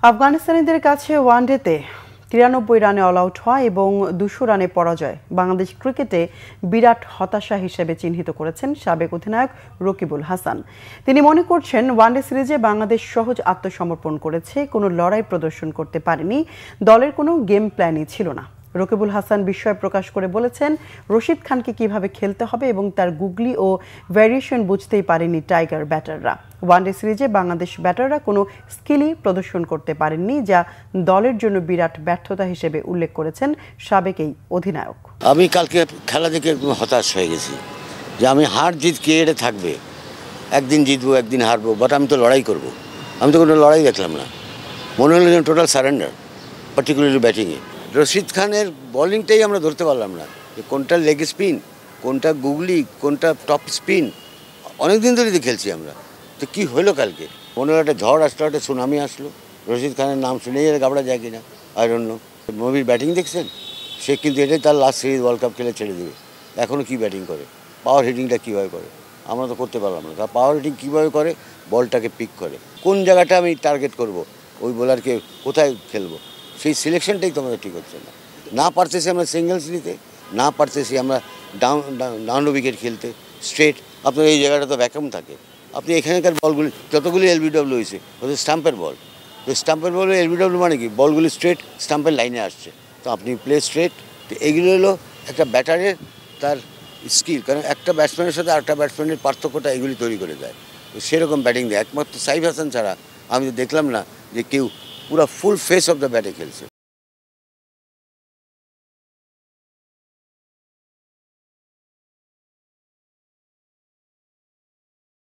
আফগানিস্তানিদের কাছে ওয়ানডেতে ৯৩ রানে all out হওয়া এবং ২০০ রানে পরাজয় বাংলাদেশ ক্রিকেটে বিরাট হতাশা হিসেবে চিহ্নিত করেছেন সাবেক অধিনায়ক রকিবুল হাসান। তিনি মনে করছেন, ওয়ানডে সিরিজে বাংলাদেশ সহজ আত্মসমর্পণ করেছে, কোনো লড়াই প্রদর্শন করতে পারেনি, দলের কোনো গেম প্ল্যানই ছিল না। রকিবুল হাসান বিস্ময় প্রকাশ করে বলেছেন, রশিদ খানকে কিভাবে খেলতে হবে এবং তার গুগলি ও ভ্যারিয়েশন বুঝতেই পারেনি টাইগার ব্যাটাররা। ওয়ানডে সিরিজে বাংলাদেশ ব্যাটাররা কোনো স্কিলই প্রদর্শন করতে পারেননি, যা দলের জন্য বিরাট ব্যর্থতা হিসেবে উল্লেখ করেছেন সাবেক এই অধিনায়ক। আমি কালকে খেলা দেখে একদম হতাশ হয়ে গেছি যে আমি হার জিত কে এটা থাকবে, একদিন জিতবো একদিন হারবো, বাট আমি তো লড়াই করব। আমি তো কোনো লড়াই দেখলাম না, মনে হলো যেন টোটাল সারেন্ডার, পার্টিকুলারলি ব্যাটিংয়ে। রশিদ খানের বলিংটাই আমরা ধরতে পারলাম না, যে কোনটা লেগ স্পিন, কোনটা গুগলি, কোনটা টপ স্পিন। অনেক দিন ধরেই তো খেলছি আমরা, তো কী হলো কালকে? মনে হলো একটা ঝড় আসলো, একটা সুনামি আসলো। রশিদ খানের নাম শুনেই গাবড়া যায় কিনা আই ডোন্ট নো। নবীর ব্যাটিং দেখছেন, সে কিন্তু এটাই তার লাস্ট সিরিজ, ওয়ার্ল্ড কাপ খেলে ছেড়ে দেবে। এখনও কী ব্যাটিং করে, পাওয়ার হিটিংটা কীভাবে করে আমরা তো করতে পারলাম না। তার পাওয়ার হিটিং কীভাবে করে, বলটাকে পিক করে, কোন জায়গাটা আমি টার্গেট করব, ওই বোলারকে কোথায় খেলবো, সেই সিলেকশনটাই তো আমাদের ঠিক হচ্ছে না। না পারতেছি আমরা সিঙ্গেলস নিতে, না পারতেছি আমরা ডাউন উইকেট খেলতে স্ট্রেট। আপনার এই জায়গাটা তো ভ্যাকুম থাকে। আপনি এখানকার বলগুলি যতগুলি এলবিডব্লিউ হয়েছে ওদের স্টাম্পের বল, তো স্টাম্পের বল এলবিডব্লিউ মানে কি, বলগুলি স্ট্রেট স্টাম্পের লাইনে আসছে, তো আপনি প্লে স্ট্রেট। তো এগুলো হলো একটা ব্যাটারের তার স্কিল, কারণ একটা ব্যাটসম্যানের সাথে আরেকটা ব্যাটসম্যানের পার্থক্যটা এগুলি তৈরি করে দেয়। তো সেরকম ব্যাটিং দেয়, একমাত্র সাইফ হাসান ছাড়া আমি তো দেখলাম না যে কেউ পুরো ফুল ফেস অফ দ্য ব্যাটে খেলছে।